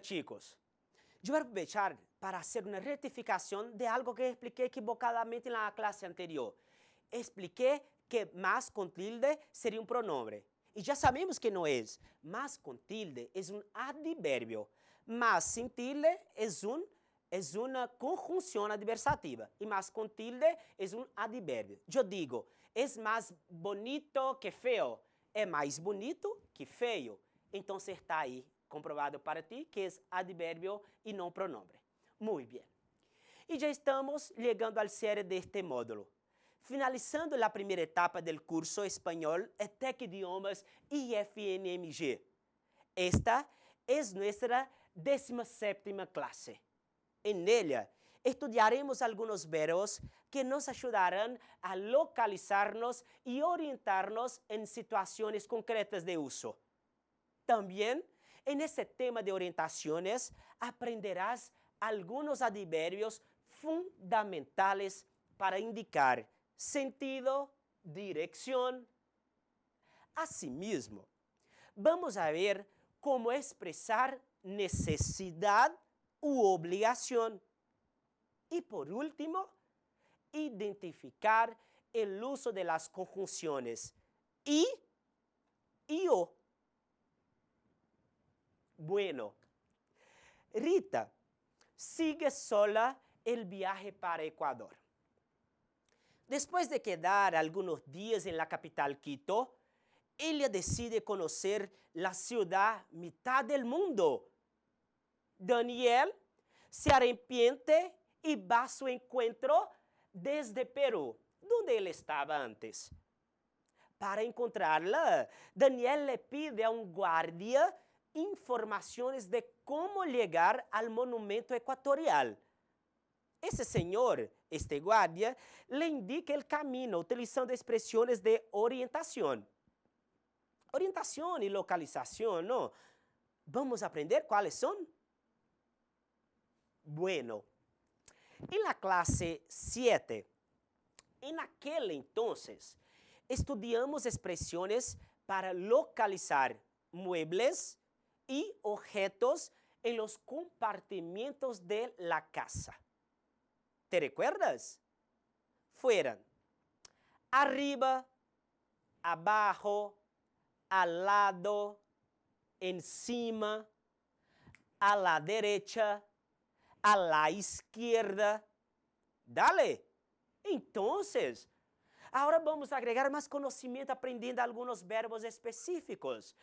chicos, yo voy a aprovechar para hacer una rectificación de algo que expliqué equivocadamente en la clase anterior. Expliqué que más con tilde sería un pronombre. Y ya sabemos que no es. Más con tilde es un adverbio. Más sin tilde es una conjunción adversativa. Y más con tilde es un adverbio. Yo digo, es más bonito que feo. Es más bonito que feo. Entonces está ahí comprobado para ti que es adverbio y no pronombre. Muy bien. Y ya estamos llegando al cierre de este módulo. Finalizando la primera etapa del curso español ETEC Idiomas IFNMG. Esta es nuestra 17ª clase. En ella estudiaremos algunos verbos que nos ayudarán a localizarnos y orientarnos en situaciones concretas de uso. También en este tema de orientaciones aprenderás algunos adverbios fundamentales para indicar sentido, dirección. Asimismo, vamos a ver cómo expresar necesidad u obligación. Y por último, identificar el uso de las conjunciones y o. Bueno, Rita sigue sola el viaje para Ecuador. Después de quedar algunos días en la capital Quito, ella decide conocer la ciudad mitad del mundo. Daniel se arrepiente y va a su encuentro desde Perú, donde él estaba antes. Para encontrarla, Daniel le pide a un guardia informaciones de cómo llegar al monumento ecuatorial. Ese señor, este guardia, le indica el camino utilizando expresiones de orientación. Orientación y localización, ¿no? ¿Vamos a aprender cuáles son? Bueno, en la clase 7, en aquel entonces, estudiamos expresiones para localizar muebles y objetos en los compartimentos de la casa. ¿Te recuerdas? Fueran arriba, abajo, al lado, encima, a la derecha, a la izquierda. Dale. Entonces, ahora vamos a agregar más conocimiento aprendiendo algunos verbos específicos.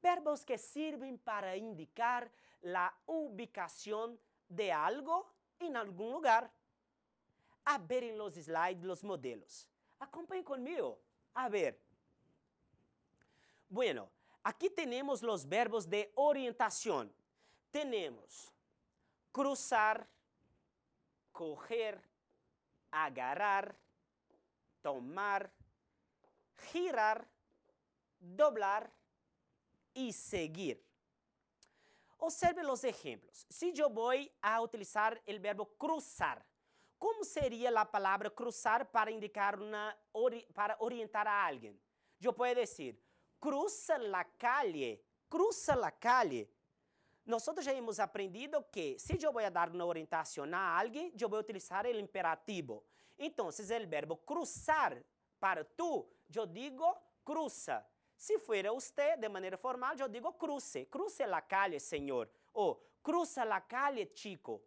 Verbos que sirven para indicar la ubicación de algo en algún lugar. A ver en los slides los modelos. Acompañen conmigo. A ver. Bueno, aquí tenemos los verbos de orientación. Tenemos cruzar, coger, agarrar, tomar, girar, doblar y seguir. Observe los ejemplos. Si yo voy a utilizar el verbo cruzar, ¿cómo sería la palabra cruzar para indicar para orientar a alguien? Yo puedo decir, cruza la calle, cruza la calle. Nosotros ya hemos aprendido que si yo voy a dar una orientación a alguien, yo voy a utilizar el imperativo. Entonces el verbo cruzar, para tú, yo digo cruza. Si fuera usted, de manera formal, yo digo cruce. Cruce la calle, señor. O cruza la calle, chico.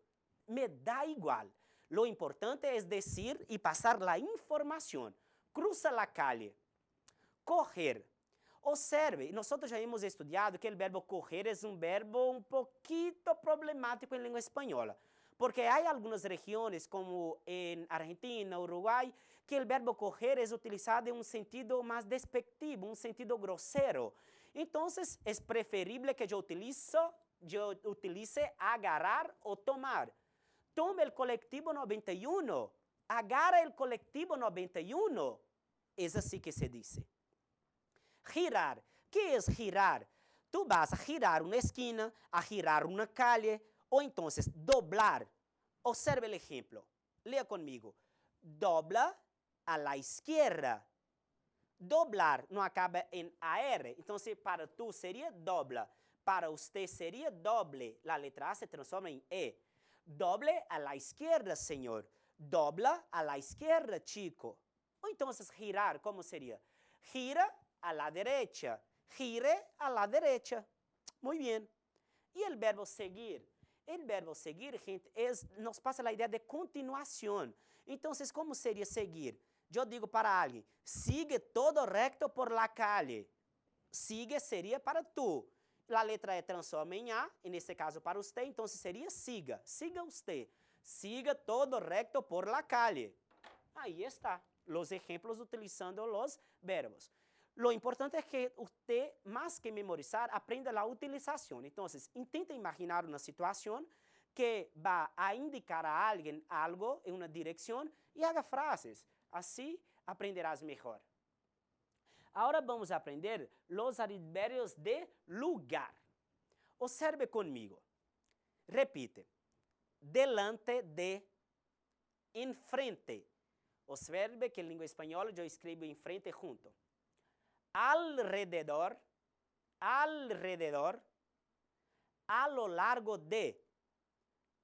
Me da igual. Lo importante es decir y pasar la información. Cruza la calle. Coger. Observe, nosotros ya hemos estudiado que el verbo coger es un verbo un poquito problemático en lengua española. Porque hay algunas regiones, como en Argentina, Uruguay, que el verbo coger es utilizado en un sentido más despectivo, un sentido grosero. Entonces, es preferible que yo utilice agarrar o tomar. Tome el colectivo 91, agarra el colectivo 91. Es así que se dice. Girar. ¿Qué es girar? Tú vas a girar una esquina, a girar una calle, o entonces doblar. Observe el ejemplo. Lea conmigo. Dobla a la izquierda. Doblar no acaba en AR. Entonces, para tú sería dobla. para usted sería doble. La letra A se transforma en E. Doble a la izquierda, señor. Dobla a la izquierda, chico. O entonces girar, ¿cómo sería? Gira a la derecha. Gire a la derecha. Muy bien. Y el verbo seguir. El verbo seguir, gente, nos pasa la idea de continuación. Entonces, ¿cómo sería seguir? Yo digo para alguien, sigue todo recto por la calle. Sigue sería para tú. La letra E transforma en A, en este caso para usted, entonces sería siga. Siga usted. Siga todo recto por la calle. Ahí está, los ejemplos utilizando los verbos. Lo importante es que usted, más que memorizar, aprenda la utilización. Entonces, intenta imaginar una situación que va a indicar a alguien algo en una dirección y haga frases. Así aprenderás mejor. Ahora vamos a aprender los adverbios de lugar. Observe conmigo. Repite. Delante de, enfrente. Observe que en lengua española yo escribo enfrente junto. Alrededor, alrededor, a lo largo de,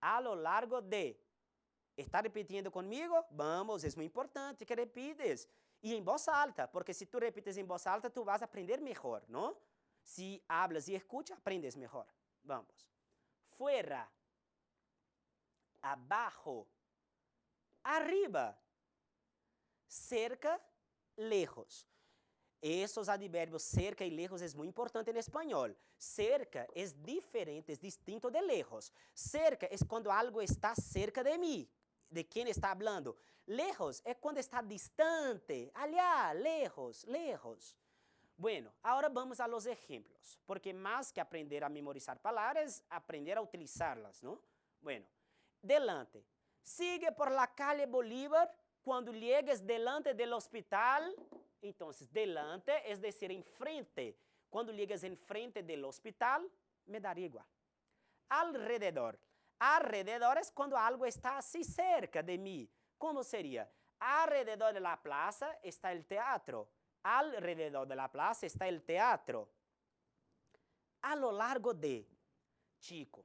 a lo largo de. ¿Está repitiendo conmigo? Vamos, es muy importante que repites. Y en voz alta, porque si tú repites en voz alta, tú vas a aprender mejor, ¿no? Si hablas y escuchas, aprendes mejor. Vamos. Fuera, abajo, arriba, cerca, lejos. Esos adverbios cerca y lejos es muy importante en español. Cerca es diferente, es distinto de lejos. Cerca es cuando algo está cerca de mí, de quien está hablando. Lejos es cuando está distante, allá, lejos, lejos. Bueno, ahora vamos a los ejemplos, porque más que aprender a memorizar palabras, aprender a utilizarlas, ¿no? Bueno, delante. Sigue por la calle Bolívar cuando llegues delante del hospital. Entonces, delante es decir, enfrente. Cuando llegues enfrente del hospital, me daría igual. Alrededor. Alrededor es cuando algo está así cerca de mí. ¿Cómo sería? Alrededor de la plaza está el teatro. Alrededor de la plaza está el teatro. A lo largo de. Chico,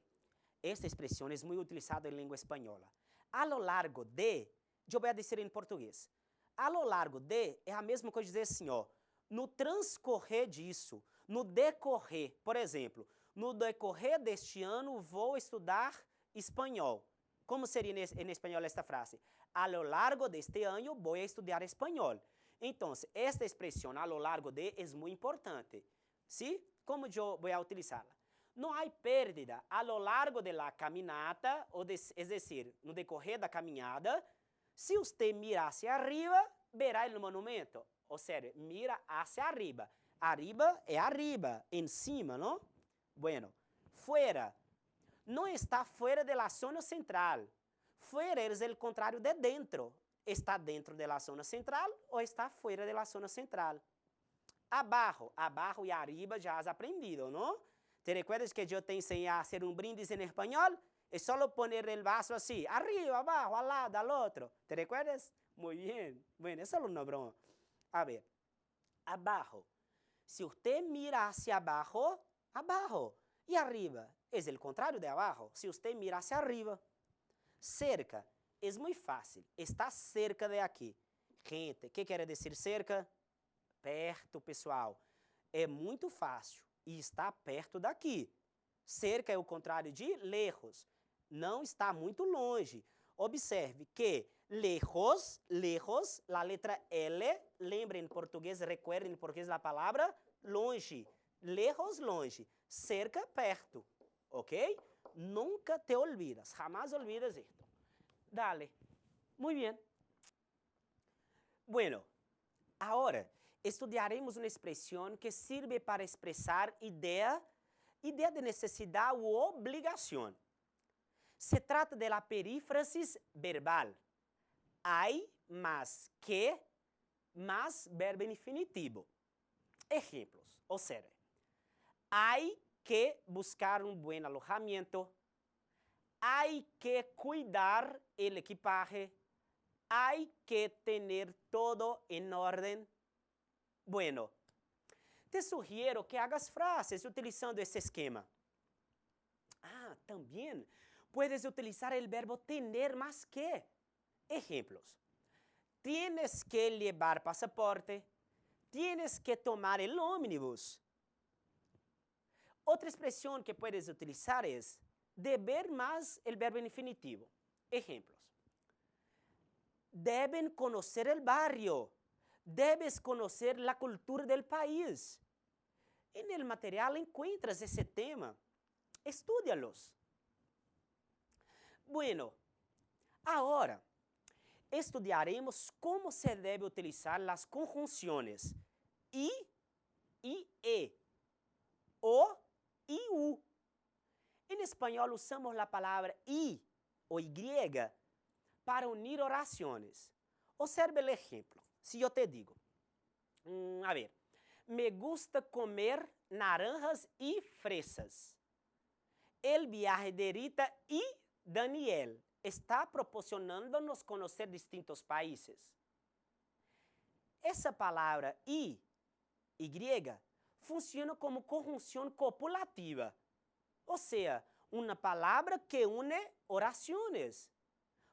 esta expresión es muy utilizada en lengua española. A lo largo de, yo voy a decir en portugués. A lo largo de é a mesma coisa de dizer assim, ó, no transcorrer disso, no decorrer, por exemplo, no decorrer deste ano vou estudar espanhol. Como seria em espanhol esta frase? A lo largo deste ano vou estudar espanhol. Então, esta expressão a lo largo de é muito importante. ¿Sí? Como eu vou utilizá-la? Não há pérdida a lo largo de la caminata, es decir, no decorrer da caminhada. Se você mira hacia arriba, verá o monumento. Ou seja, mira hacia arriba. Arriba é arriba, em cima, não? Bueno, fuera. Não está fuera de la zona central. Fuera é o contrário de dentro. Está dentro de la zona central ou está fuera de la zona central. Abajo. Abajo e arriba já has aprendido, não? ¿Te recuerdas que eu te enseñé a hacer un brindis en español? Es solo poner el vaso así, arriba, abajo, al lado, al otro. ¿Te recuerdas? Muy bien. Bueno, es solo una broma. A ver, abajo. Si usted mira hacia abajo, abajo. Y arriba es el contrario de abajo. Si usted mira hacia arriba. Cerca es muy fácil. Está cerca de aquí. Gente, ¿qué quiere decir cerca? Perto, pessoal. É muito fácil. E está perto daqui. Cerca é o contrário de lejos. Não está muito longe. Observe que lejos, lejos, a letra L, lembrem em português, recuerdem em português a palavra longe. Lejos, longe. Cerca, perto. ¿Ok? Nunca te olvidas, jamás olvidas esto. Dale. Muy bien. Bueno, ahora estudiaremos uma expressão que sirve para expressar ideia de necessidade ou obrigação. Se trata de la perífrasis verbal. Hay más que, más verbo infinitivo. Ejemplos. Observe. Hay que buscar un buen alojamiento. Hay que cuidar el equipaje. Hay que tener todo en orden. Bueno, Te sugiero que hagas frases utilizando ese esquema. También puedes utilizar el verbo tener más que. Ejemplos. Tienes que llevar pasaporte. Tienes que tomar el ómnibus. Otra expresión que puedes utilizar es deber más el verbo infinitivo. Ejemplos. Deben conocer el barrio. Debes conocer la cultura del país. En el material encuentras ese tema. Estúdialos. Bueno, ahora estudiaremos cómo se debe utilizar las conjunciones I y E, O y U. En español usamos la palabra I o Y para unir oraciones. Observe el ejemplo. Si yo te digo, me gusta comer naranjas y fresas. El viaje de Rita y Daniel está proporcionándonos conocer distintos países. Essa palavra y funciona como conjunção copulativa, ou seja, uma palavra que une orações,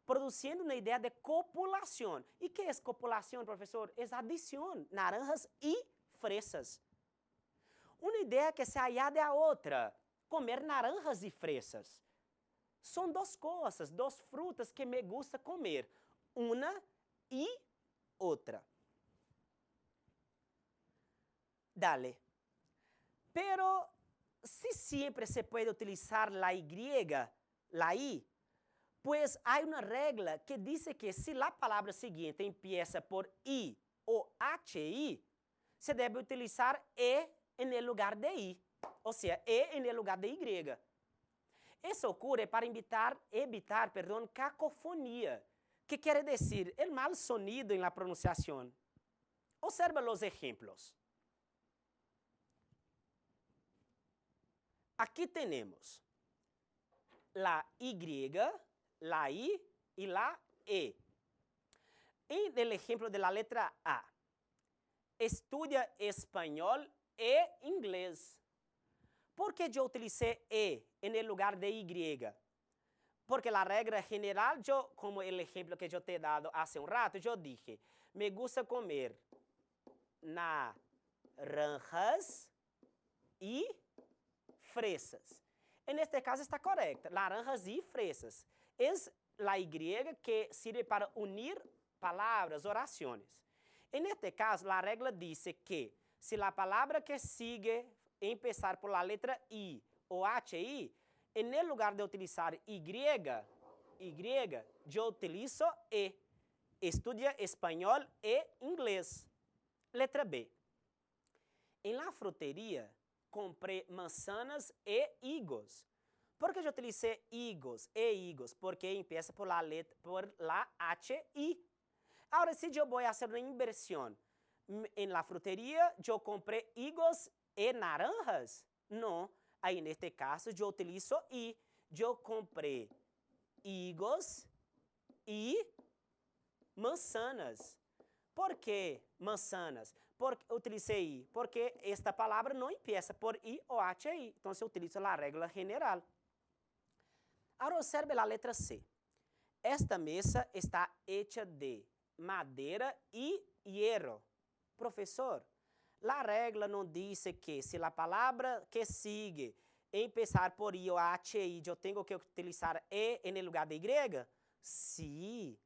produzindo uma ideia de copulação. E que é copulação, professor? É adição, naranjas e fresas. Uma ideia que se añade a outra, comer naranjas e fresas. São duas coisas, duas frutas que me gusta comer, uma e outra. Dale. Pero si siempre se puede utilizar la Y, la I, pues hay una regla que dice que si la palabra siguiente empieza por I o HI, se debe utilizar E en el lugar de I, o sea, E en el lugar de Y. Eso ocurre para evitar cacofonía, que quiere decir el mal sonido en la pronunciación. Observa los ejemplos. Aqui temos la Y, la I e la E. En el ejemplo de la letra A, estudia español e inglés. ¿Por qué yo utilicé E en el lugar de Y? Porque la regla general, como el ejemplo que yo te he dado hace un rato, yo dije, me gusta comer naranjas y fresas. En este caso está correcto, naranjas y fresas. Es la Y que sirve para unir palabras, oraciones. En este caso, la regla dice que si la palabra que sigue empezar por la letra I o HI, en el lugar de utilizar Y, yo utilizo E. Estudia español e inglés. Letra B. En la frutería, compré manzanas e higos. ¿Por qué yo utilicé higos e higos? Porque empieza por la HI. Ahora, si yo voy a hacer una inversión, en la frutería yo compré higos e naranjas. No, ahí en este caso yo utilizo I. Yo compré higos y manzanas. ¿Por qué manzanas? Porque utilicé I, porque esta palavra não empieza por I ou HI. Então, eu utilizo a regra general. Agora, observe a letra C. Esta mesa está hecha de madeira e hierro. Professor, a regra não diz que se a palavra que sigue empezar por I ou HI, eu tenho que utilizar E em lugar de Y? Sí,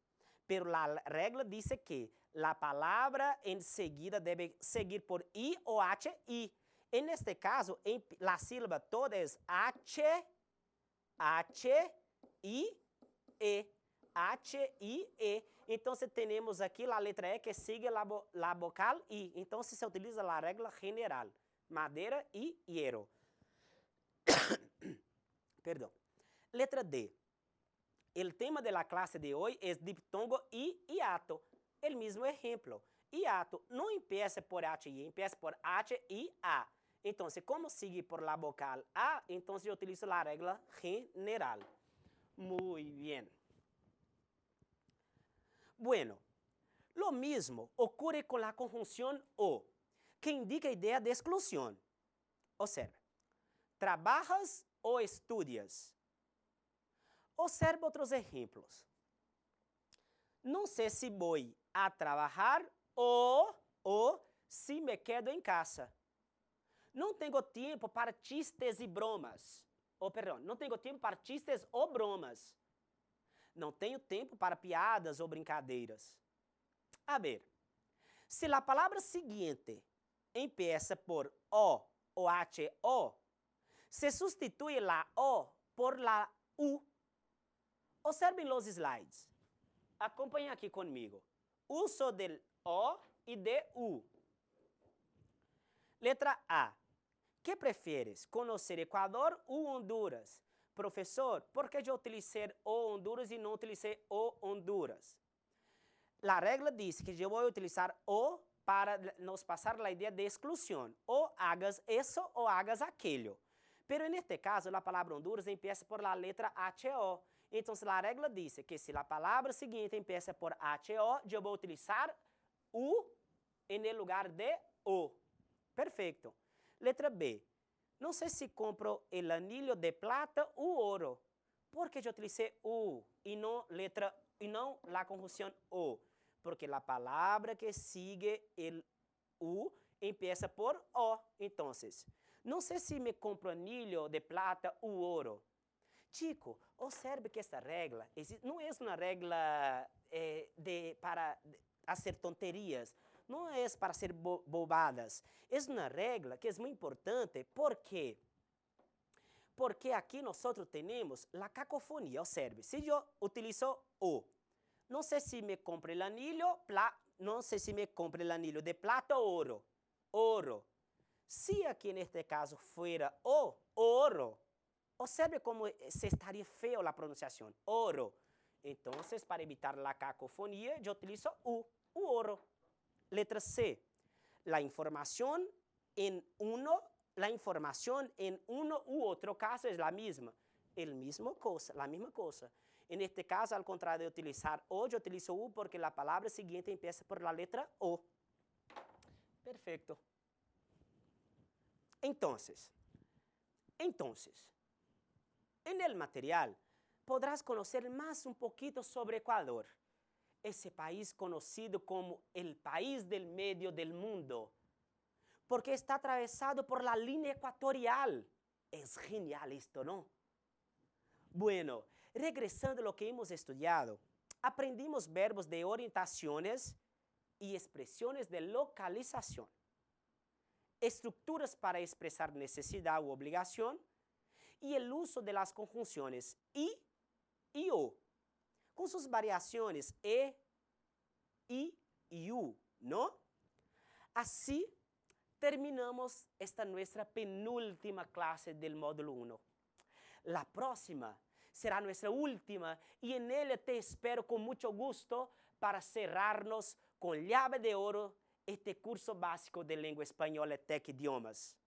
pero a regra diz que la palabra enseguida debe seguir por I o HI. En este caso, la sílaba toda es H, I, E. H, I, E. Entonces tenemos aquí la letra E que sigue la vocal I. Entonces se utiliza la regla general. Madeira y hierro. Perdón. Letra D. El tema de la clase de hoy es diptongo y hiato. El mismo ejemplo. Hiato no empieza por HI, empieza por H-I-A. Entonces, como sigue por la vocal A, entonces yo utilizo la regla general. Muy bien. Bueno, lo mismo ocurre con la conjunción O. que indica a ideia de exclusão. Observe. Trabalhas ou estudias? Observe outros exemplos. Não sei se vou a trabalhar ou se me quedo em casa. Não tenho tempo para chistes e bromas. Não tenho tempo para chistes ou bromas. Não tenho tempo para piadas ou brincadeiras. A ver, se a palavra seguinte empieza por O ou HO, se substitui a O por la U. Observen os slides. Acompanhem aqui comigo. Uso del O e de U. Letra A. ¿Qué prefieres? ¿Conocer Ecuador u Honduras? Professor, por que eu utilizei o Honduras e não utilizei o Honduras? A regra diz que eu vou utilizar o para nos passar a ideia de exclusão. Ou hagas isso ou hagas aquilo. Pero en este caso, a palavra Honduras empieza por la letra HO. Então, a regra diz que se a palavra seguinte empieza por HO, eu vou utilizar U em lugar de O. Perfeito. Letra B. Não sei se compro o anillo de plata ou ouro. Por que eu utilizei U e não a conjunção O? Porque a palavra que sigue o U empieza por O. Então, não sei se me compro anillo de plata ou ouro. Chico, observe que esta regra não é uma regra para fazer tonterias. Não é para ser bobadas. É uma regra que é muito importante. ¿Por quê? Porque aqui nós temos a cacofonia. Observe, se eu utilizo O, não sei se me compro o anillo, não sei se me compro o anillo de plata ou ouro. Ouro. Se aqui neste caso fuera O, ouro, observe como se estaria feio a pronunciação. Ouro. Então, para evitar a cacofonia, eu utilizo U, o ouro. Letra C. La información en uno u otro caso es la misma. La misma cosa. En este caso, al contrario de utilizar O, yo utilizo U porque la palabra siguiente empieza por la letra O. Perfecto. Entonces, en el material podrás conocer más un poquito sobre Ecuador. Ese país conocido como el país del medio del mundo, porque está atravesado por la línea ecuatorial. Es genial esto, ¿no? Bueno, regresando a lo que hemos estudiado, aprendimos verbos de orientaciones y expresiones de localización, estructuras para expresar necesidad u obligación y el uso de las conjunciones y o, com suas variações I e U, não? Assim, terminamos esta nossa penúltima classe do módulo 1. A próxima será nossa última e en ella te espero com muito gusto para cerrarnos com llave de oro este curso básico de língua espanhola e Tec Idiomas.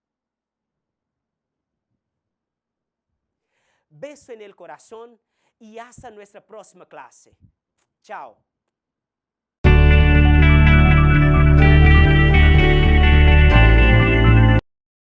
Beso en el corazón y hasta nuestra próxima clase. Chao.